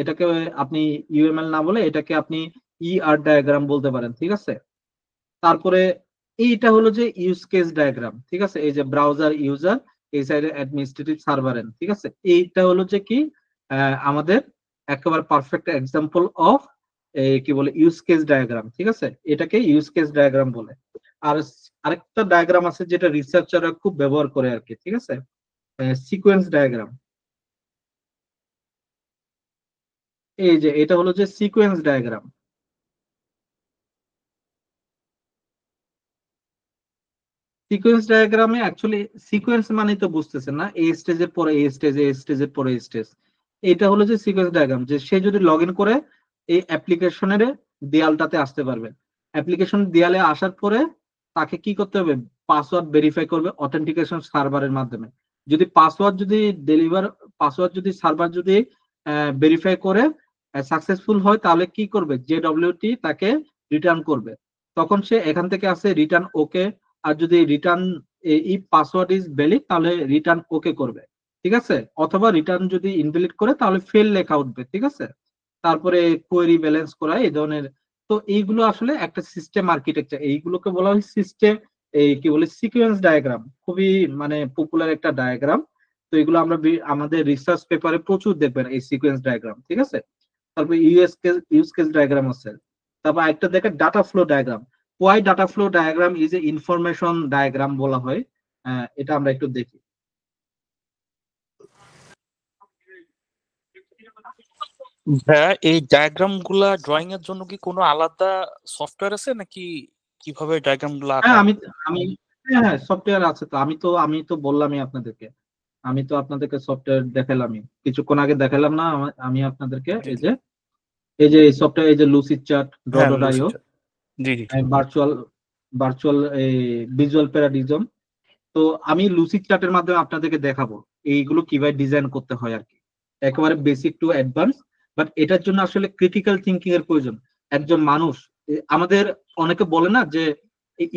এটাকে আপনি ইউএমএল না বলে এটাকে আপনি আর ডায়াগ্রাম বলতে পারেন, ঠিক আছে। তারপরে এইটা হলো যে ইউজ কেস ডায়াগ্রাম, ঠিক আছে, এই যে ব্রাউজার ইউজার, এই সাইডে অ্যাডমিনিস্ট্রেটিভ সার্ভারেন, ঠিক আছে। এইটা হলো যে কি আমাদের একেবারে পারফেক্ট এক্সাম্পল অফ কি বলে ইউজ কেস ডায়াগ্রাম, ঠিক আছে, এটাকে ইউজ কেস ডায়াগ্রাম বলে। আর আরেকটা ডায়াগ্রাম আছে যেটা রিসার্চাররা খুব ব্যবহার করে আর কি, ঠিক আছে, সিকোয়েন্স ডায়াগ্রাম। এই যে এটা হলো যে সিকোয়েন্স ডায়াগ্রাম। সিকোয়েন্স ডায়াগ্রামে অ্যাকচুয়ালি সিকোয়েন্স মানে তো বুঝতেছেন না, এই স্টেজের পরে এই স্টেজ, এই স্টেজের পরে এই স্টেজ। এটা হলো যে সিকোয়েন্স ডায়াগ্রাম, যে সে যদি লগ ইন করে এই অ্যাপ্লিকেশনের দেয়ালটাতে আসতে পারবে। অ্যাপ্লিকেশন দেয়ালে আসার পরে তাকে কি করতে হবে, পাসওয়ার্ড ভেরিফাই করবে অথেন্টিকেশন সার্ভারের মাধ্যমে। যদি পাসওয়ার্ড যদি ডেলিভার পাসওয়ার্ড যদি সার্ভার যদি ভেরিফাই করে সাকসেসফুল হয় তাহলে কি করবে, জেডব্লিউটি তাকে রিটার্ন করবে। তখন সে এখান থেকে আসে রিটার্ন ওকে। আর যদি return if password is valid তাহলে রিটার্ন ওকে করবে, ঠিক আছে। অথবা রিটার্ন যদি ইনভ্যালিড করে তাহলে ফেল লেখা উঠবে, ঠিক আছে। তারপরে কোয়েরি ব্যালেন্স করা এই ধরনের। তো এইগুলো আসলে একটা সিস্টেম আর্কিটেকচার, এইগুলোকে বলা হয় সিস্টেম, এই কি বলে সিকোয়েন্স ডায়াগ্রাম, খুবই মানে পপুলার একটা ডায়াগ্রাম। তো এগুলো আমরা আমাদের রিসার্চ পেপারে প্রচুর দেখবেন এই সিকোয়েন্স ডায়াগ্রাম, ঠিক আছে। তারপর ইউজ কেস ডায়াগ্রাম আছে। তারপর একটা দেখেন data flow diagram. Why data flow diagram is a information diagram বলা হয়। এটা আমরা একটু দেখি।
হ্যাঁ, এই ডায়াগ্রাম গুলা ড্রয়িং এর জন্য কি কোনো আলাদা সফটওয়্যার আছে নাকি কিভাবে ডায়াগ্রাম গুলা আঁকা
হ্যাঁ
হয়?
আমি হ্যাঁ হ্যাঁ সফটওয়্যার আছে তো, আমি তো বললামই আপনাদেরকে, আমি তো আপনাদেরকে সফটওয়্যার দেখালামই কিছুক্ষণ আগে, দেখালাম না আমি আপনাদেরকে।
জি
এই
জি।
যে এই যে এই সফটওয়্যার, এই যে লুসিড চার্ট, ডট
হ্যাঁ,
ডট আইও,
লুসিড। জি জি।
Virtual virtual visual paradigm. তো আমি লুসিড চার্টের মাধ্যমে আপনাদেরকে দেখাবো এইগুলো কিভাবে ডিজাইন করতে হয় আর কি, একেবারে বেসিক টু অ্যাডভান্স। বাট এটার জন্য আসলে ক্রিটিক্যাল থিঙ্কিং এর প্রয়োজন। একজন মানুষ আমাদের অনেকে বলে না যে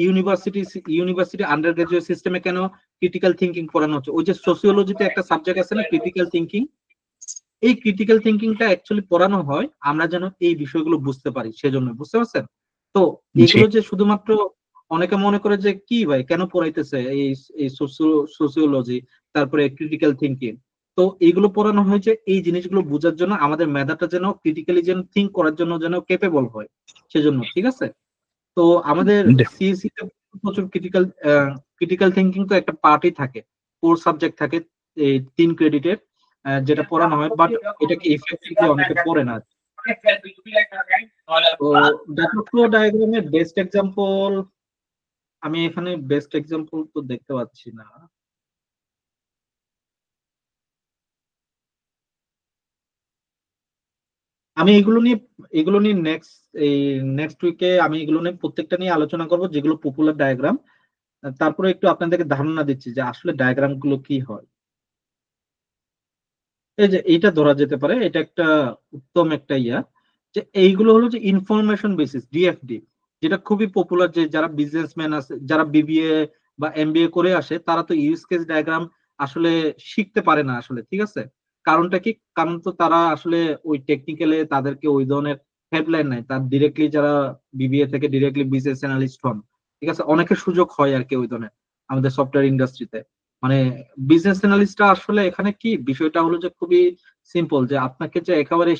ইউনিভার্সিটি ইউনিভার্সিটি আন্ডার গ্রাজুয়েট সিস্টেমে কেন ক্রিটিক্যাল থিঙ্কিং পড়ানো হচ্ছে। ওই যে সোসিওলজিতে একটা সাবজেক্ট আছে না ক্রিটিক্যাল থিঙ্কিং, এই ক্রিটিক্যাল থিঙ্কিংটা অ্যাকচুয়ালি পড়ানো হয় আমরা যেন এই বিষয়গুলো বুঝতে পারি, সেজন্য, বুঝতে পারছেন। তো
জি।
এগুলো যে শুধুমাত্র অনেকে মনে করে যে কি ভাই কেন পড়াইতেছে এই এই সোসিওলজি, তারপরে ক্রিটিক্যাল থিঙ্কিং। তো এইগুলো পড়ানো হয়েছে এই জিনিসগুলো বোঝার জন্য, আমাদের মেধাটা যেন ক্রিটিক্যালি যেন থিঙ্ক করার জন্য যেন কেপেবল হয়, সেজন্য, ঠিক আছে। তো আমাদের সিএসসি তে প্রচুর ক্রিটিক্যাল থিঙ্কিং তো একটা পার্টই থাকে, কোর সাবজেক্ট থাকে এই 3 ক্রেডিটের, যেটা পড়ানো হয়, বাট এটাকে ইফেক্টিভলি অনেকে পড়ে না। তো ডাটা ফ্লো ডায়াগ্রামের বেস্ট এক্সাম্পল, আমি এখানে বেস্ট এক্সাম্পল তো দেখতে পাচ্ছি না। আমি এগুলো নিয়ে নেক্সট উইকে আমি এগুলো নিয়ে প্রত্যেকটা নিয়ে আলোচনা করব যেগুলো পপুলার ডায়াগ্রাম। তারপরে একটু আপনাদেরকে ধারণা দিচ্ছি যে আসলে ডায়াগ্রাম গুলো কি হয়। এই যে এইটা ধরা যেতে পারে, এটা একটা উত্তম একটা যে এইগুলো হলো যে ইনফরমেশন বেসিস, ডিএফডি, যেটা খুবই পপুলার, যে যারা বিজনেসম্যান আছে, যারা বিবিএ বা এমবিএ করে আসে তারা তো ইউজ কেস ডায়াগ্রাম আসলে শিখতে পারে না আসলে, ঠিক আছে। কারণটা কি, কারণ তো তারা আসলে ওই টেকনিক্যালে তাদেরকে ওই ধরনের হেডলাইন নাই, তার ডিরেক্টলি যারা বিবিএ থেকে ডিরেক্টলি বিজনেস অ্যানালিস্ট হন, ঠিক আছে, অনেকের সুযোগ হয় আর কি ওই ধরনের আমাদের সফটওয়্যার ইন্ডাস্ট্রিতে। মানে বিজনেস অ্যানালিস্টটা আসলে এখানে কি বিষয়টা হলো যে খুবই সিম্পল, যে আপনাকে যে একেবারে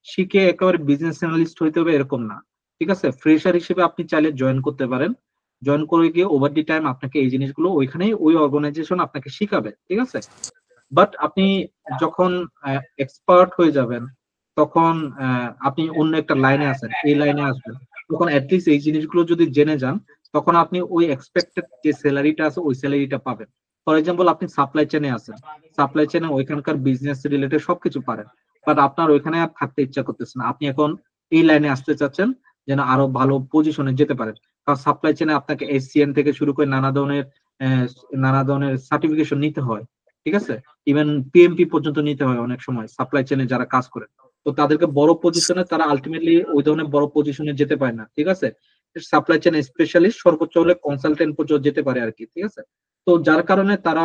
শিখে একেবারে বিজনেস অ্যানালিস্ট হইতে হবে এরকম না, ঠিক আছে। ফ্রেশার হিসেবে আপনি চাইলে জয়েন করতে পারেন, জয়েন করে গিয়ে ওভার দি টাইম আপনাকে এই জিনিসগুলো ওইখানেই ওই অর্গানাইজেশন আপনাকে শিখাবে, ঠিক আছে। বাট আপনি যখন এক্সপার্ট হয়ে যাবেন তখন আপনি অন্য একটা লাইনে আছেন, এই লাইনে আসবেন, তখন অ্যাটলিস্ট এই জিনিসগুলো যদি জেনে যান তখন আপনি ওই এক্সপেক্টেড যে স্যালারিটা আছে ওই স্যালারিটা পাবেন। ফর এক্সাম্পল আপনি সাপ্লাই চেনে আছেন, সাপ্লাই চেনে ওইখানকার বিজনেস রিলেটেড সবকিছু পারেন, বাট আপনার ওইখানে আর থাকতে ইচ্ছা করতেছে না, আপনি এখন এই লাইনে আসতে চাচ্ছেন যেন আরো ভালো পজিশনে যেতে পারেন। কারণ সাপ্লাই চেনে আপনাকে এসসিএন থেকে শুরু করে আহ, নানা ধরনের সার্টিফিকেশন নিতে হয়, ঠিক আছে, ইভেন পিএমপি পর্যন্ত নিতে হয় অনেক সময় সাপ্লাই চেনে যারা কাজ করে। তো তাদেরকে বড় পজিশনে তারা আলটিমেটলি ওই ধরনের বড় পজিশনে যেতে পারে না, ঠিক আছে। সাপ্লাই চেন স্পেশালিস্ট সর্বোচ্চ হলে কনসালটেন্ট পর্যন্ত যেতে পারে আর কি, ঠিক আছে। তো যার কারণে তারা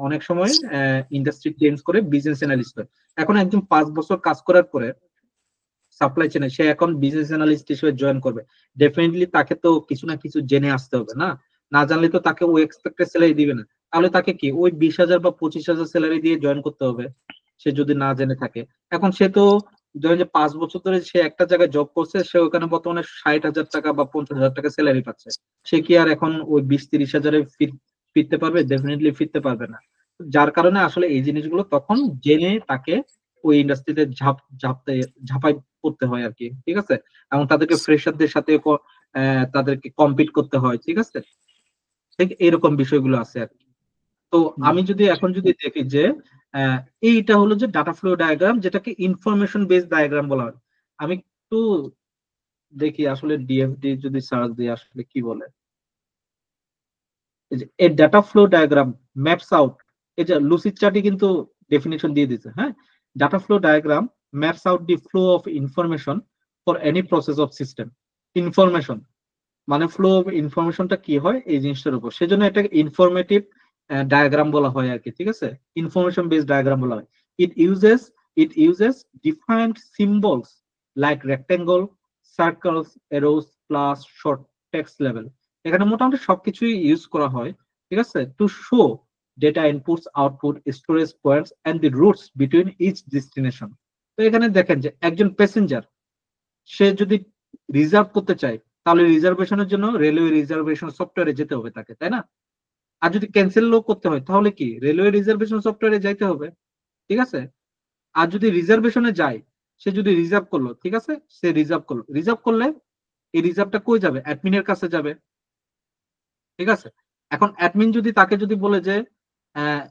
অনেক সময় ইন্ডাস্ট্রি চেঞ্জ করে বিজনেস অ্যানালিস্ট হয়। এখন একজন 5 বছর কাজ করার পরে সাপ্লাই চেনে সে এখন বিজনেস অ্যানালিস্ট হিসেবে জয়েন করবে, ডেফিনেটলি তাকে তো কিছু না কিছু জেনে আসতে হবে না, না জানলে তো তাকে ওই এক্সপেক্টেড স্যালারি দিবে না। তাহলে তাকে কি ওই 20,000 বা 25,000 স্যালারি দিয়ে জয়েন করতে হবে, সে যদি না জেনে থাকে। এখন সে তো ধরেন যে 5 বছর ধরে সে একটা জায়গায় জব করছে, সে ওখানে বর্তমানে 60,000 টাকা বা 50,000 টাকা স্যালারি পাচ্ছে, সে কি আর এখন ওই 20-30 হাজারে ফিরতে পারবে? ডেফিনেটলি ফিরতে পারবে না। যার কারণে আসলে এই জিনিসগুলো তখন জেনে তাকে ওই ইন্ডাস্ট্রিতে ঝাঁপাই করতে হয় আর কি, ঠিক আছে। এবং তাদেরকে ফ্রেশারদের সাথে তাদেরকে কম্পিট করতে হয়, ঠিক আছে। ঠিক এরকম বিষয়গুলো আছে আর কি। তো আমি যদি এখন যদি দেখি যে আহ, এইটা হলো যে ডাটা ফ্লো ডায়াগ্রাম, যেটাকে ইনফরমেশন বেসড ডায়াগ্রাম বলা হয়। আমি একটু দেখি আসলে ডিএফডি যদি সার্চ দিই আসলে কি বলে। এই যে a data flow diagram maps out, এই যে লুসিড চার্টই কিন্তু ডেফিনিশন দিয়ে দিচ্ছে, হ্যাঁ। Data flow diagram maps out the flow of information for any process of system. Information মানে ফ্লো অফ ইনফরমেশনটা কি হয় এই জিনিসটার উপর, সেজন্য এটাকে ইনফরমেটিভ ডায়াগ্রাম বলা হয় আর কি, ঠিক আছে। ইনফরমেশন বেসড ডায়াগ্রাম বলা হয়। It uses it uses defined symbols like rectangle, circles, arrows, plus, short, text লেভেল। এখানে মোটামুটি সবকিছুই ইউজ করা হয়, ঠিক আছে, to show data inputs, output, storage points and the routes between each destination. তো এখানে দেখেন যে একজন প্যাসেঞ্জার সে যদি রিজার্ভ করতে চায়, তাহলে রিজার্ভেশনের জন্য রেলওয়ে রিজার্ভেশন সফটওয়্যারে যেতে হবে তাকে, তাই না? আর যদি ক্যান্সেল করতে হয় তাহলে কি রেলওয়ে রিজার্ভেশন সফটওয়্যারে যাইতে হবে, ঠিক আছে। আর যদি রিজার্ভেশনে যায়, সে যদি রিজার্ভ করলো, ঠিক আছে, সে রিজার্ভ করলো, রিজার্ভ করলে এই রিজার্ভটা কই যাবে? অ্যাডমিনের কাছে যাবে, ঠিক আছে। এখন অ্যাডমিন যদি তাকে যদি বলে যে আহ,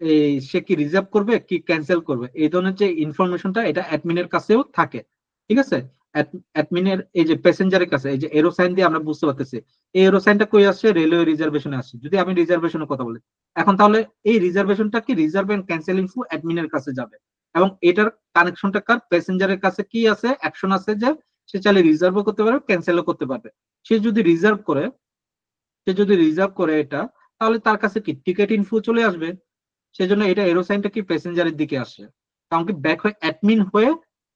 এই সে কি রিজার্ভ করবে কি ক্যান্সেল করবে, এই ধরনের যে ইনফরমেশনটা এটা অ্যাডমিনের কাছেও থাকে, ঠিক আছে। অ্যাডমিনের এই যে প্যাসেঞ্জারের কাছে এই যে এরো সাইন দিয়ে আমরা বুঝতে পারতেছি এই এরো সাইনটা কই আসছে, রেলওয়ে রিজার্ভেশনে আসছে। যদি আমি রিজার্ভেশনের কথা বলি এখন, তাহলে এই রিজার্ভেশনটা কি রিজার্ভ এন্ড ক্যান্সেল ইনফো অ্যাডমিনের কাছে যাবে, এবং এটার কানেকশনটা কার? প্যাসেঞ্জারের কাছে কি আছে, অ্যাকশন আছে যে সে চাইলে রিজার্ভও করতে পারবে, ক্যান্সেলও করতে পারবে। সে যদি রিজার্ভ করে সে যদি রিজার্ভ করে এটা, তাহলে তার কাছে কি টিকেট ইনফো চলে আসবে। সেজন্য এটা এরো সাইনটা কি প্যাসেঞ্জারের দিকে আসছে, কারণ কি ব্যাক হয়ে অ্যাডমিন হয়ে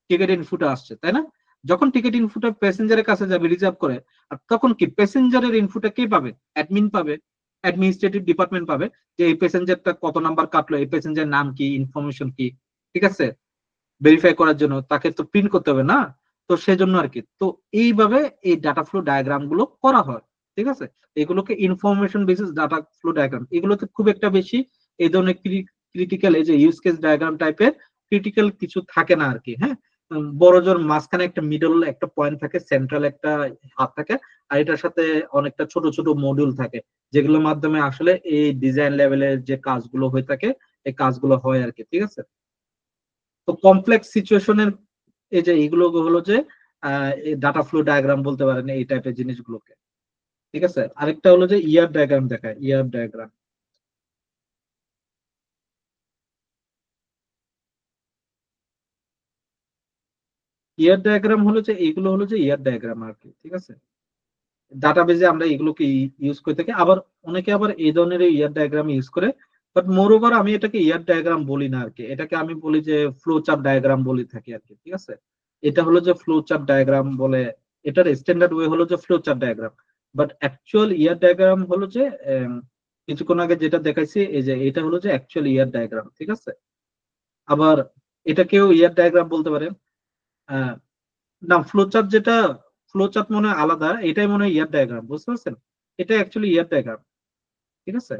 টিকেট ইনফোটা আসছে, তাই না? যখন টিকেট ইনফোটা প্যাসেঞ্জারের কাছে যাবে রিজার্ভ করে, আর তখন কি প্যাসেঞ্জারের ইনফোটা কে পাবে? অ্যাডমিন পাবে, অ্যাডমিনিস্ট্রেটিভ ডিপার্টমেন্ট পাবে, যে এই প্যাসেঞ্জারটা কত নাম্বার কাটলো, এই প্যাসেঞ্জার নাম কি, ইনফরমেশন কি, ঠিক আছে, ভেরিফাই করার জন্য তাকে তো প্রিন্ট করতে হবে না। তো সেজন্য আর কি, তো এইভাবে এই ডাটা ফ্লো ডায়াগ্রাম গুলো করা হয়, ঠিক আছে। এগুলোকে information basis data flow diagram, এগুলোতে খুব একটা বেশি এই ধরনের ক্রিটিক্যাল এই যে ইউজ কেস ডায়াগ্রাম টাইপের ক্রিটিক্যাল কিছু থাকে না আর কি, হ্যাঁ। বড় জোর মাঝখানে একটা মিডল একটা পয়েন্ট থাকে, সেন্ট্রাল একটা হাত থাকে, আর এটার সাথে অনেকটা ছোট ছোট মডিউল থাকে, যেগুলোর মাধ্যমে আসলে এই ডিজাইন লেভেলের যে কাজগুলো হয়ে থাকে এই কাজগুলো হয় আর কি, ঠিক আছে। তো কমপ্লেক্স সিচুয়েশনের এই যে এইগুলো হলো যে ডাটা ফ্লো ডায়াগ্রাম বলতে পারেন এই টাইপের জিনিসগুলোকে, ঠিক আছে। আরেকটা হলো যে ইয়ার ডায়াগ্রাম দেখায়, ইয়ার ডায়াগ্রাম। ইয়ার ডায়াগ্রাম হলো যে এইগুলো হলো যে ইয়ার ডায়াগ্রাম আর কি, ঠিক আছে। ডাটাবেজে আমরা এগুলোকে ইউজ করে থাকি, আবার অনেকে আবার এই ধরনের ইয়ার ডায়াগ্রাম ইউজ করে, বাট মোর ওভার আমি এটাকে ইয়ার ডায়াগ্রাম বলি না আর কি, এটাকে আমি বলি যে ফ্লো চার্ট ডায়াগ্রাম বলি থাকি আর কি, ঠিক আছে। এটা হলো যে ফ্লো চার্ট ডায়াগ্রাম বলে, এটার স্ট্যান্ডার্ড ওয়ে হলো যে flow chart diagram. But actual year diagram হলো যে কিছুক্ষণ আগে যেটা দেখাইছি এই যে এটা হলো যে অ্যাকচুয়াল ইয়ার ডায়াগ্রাম, ঠিক আছে। আবার এটাকেও ইয়ার ডায়াগ্রাম বলতে পারে। আহ, না, ফ্লোচার্ট যেটা, ফ্লোচার্ট মনে হয় আলাদা, এটাই মনে হয় ইয়ার ডায়াগ্রাম, বুঝতে পারছেন? এটা অ্যাকচুয়ালি ইয়ার ডায়াগ্রাম, ঠিক আছে।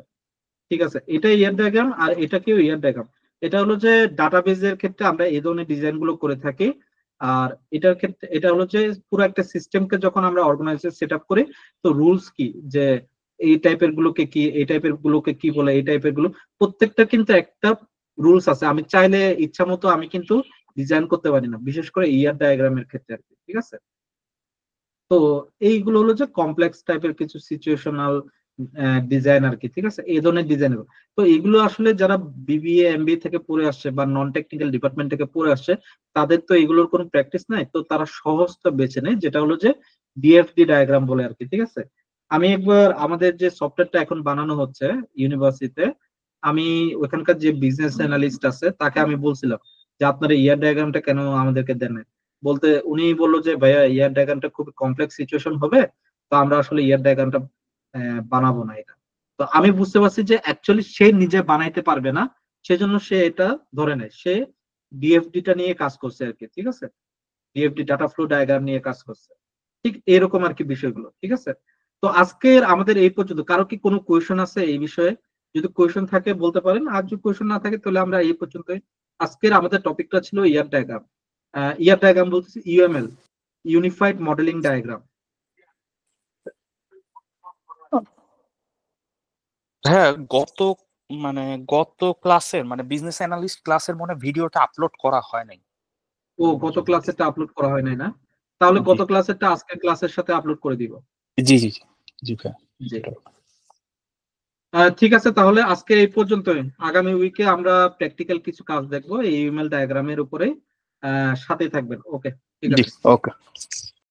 ঠিক আছে, এটা ইয়ার ডায়াগ্রাম আর এটাকেও ইয়ার ডায়াগ্রাম। এটা হলো যে ডাটাবেজের ক্ষেত্রে আমরা এই ধরনের ডিজাইন গুলো করে থাকি। আর এটার ক্ষেত্রে এটা হলো যে পুরো একটা সিস্টেমকে যখন আমরা অর্গানাইজে সেট আপ করি, তো রুলস কি, যে এই টাইপের গুলোকে কি, এই টাইপের গুলোকে কি বলে, এই টাইপের গুলো প্রত্যেকটা কিন্তু একটা রুলস আছে। আমি চাইলে ইচ্ছা মতো আমি কিন্তু ডিজাইন করতে পারি না, বিশেষ করে ইয়ার ডায়াগ্রামের ক্ষেত্রে আর কি, ঠিক আছে। তো এইগুলো হলো যে কমপ্লেক্স টাইপের কিছু সিচুয়েশনাল ডিজাইন আর কি, ঠিক আছে, এই ধরনের ডিজাইন। তো এগুলো আসলে যারা বিবিএ এমবিএ থেকে পড়ে আসছে বা নন টেকনিক্যাল ডিপার্টমেন্ট থেকে পড়ে আসছে, তাদের তো এগুলোর কোনো প্র্যাকটিস নাই, তো তারা সহজটা বেছে নেয়, যেটা হলো যে ডিএফডি ডায়াগ্রাম বলে আর কি, ঠিক আছে। আমি একবার আমাদের যে সফটওয়্যারটা এখন বানানো হচ্ছে ইউনিভার্সিটিতে, আমি ওখানকার যে বিজনেস অ্যানালিস্ট আছে তাকে আমি বলছিলাম যে আপনারা ইয়ার ডায়াগ্রামটা কেন আমাদেরকে দেন নাই? বলতে উনি বললো যে ভাইয়া ইয়ার ডায়াগ্রামটা খুব কমপ্লেক্স সিচুয়েশন হবে, তো আমরা আসলে ইয়ার ডায়াগ্রামটা বানাবো না এটা। তো আমি বুঝতে পারছি যে অ্যাকচুয়ালি সে নিজে বানাইতে পারবে না, সেজন্য সে এটা ধরে নেয়, সে ডিএফডি টা নিয়ে কাজ করছে আর কি, ঠিক আছে, ডিএফডি ডাটা ফ্লো ডায়াগ্রাম নিয়ে কাজ করছে, ঠিক এরকম আর কি বিষয়গুলো, ঠিক আছে। তো আজকের আমাদের এই পর্যন্ত, কারো কি কোনো কোয়েশন আছে এই বিষয়ে? যদি কোয়েশন থাকে বলতে পারেন, আর যদি কোয়েশন না থাকে তাহলে আমরা এই পর্যন্তই। আজকের আমাদের টপিকটা ছিল ইয়ার ডায়াগ্রাম। ইয়ার ডায়াগ্রাম বলতেছি ইউএমএল, ইউনিফাইড মডেলিং ডায়াগ্রাম।
হ্যাঁ, মানে গত ক্লাসের মানে বিজনেস অ্যানালিস্ট ক্লাসের মনে হয় ভিডিওটা আপলোড করা হয় নাই।
ও, গত ক্লাসেরটা আপলোড করা হয় নাই না? তাহলে
জি
গত ক্লাসেরটা আজকের ক্লাসের সাথে আপলোড করে দিব।
জি জি জি জি ভাইয়া।
জি। ঠিক আছে, তাহলে আজকে এই পর্যন্তই। আগামী উইকে আমরা প্র্যাকটিক্যাল কিছু কাজ দেখবো এই ইমেল ডায়াগ্রামের উপরে। সাথে থাকবেন। ওকে, ঠিক
জি
আছে।
ওকে।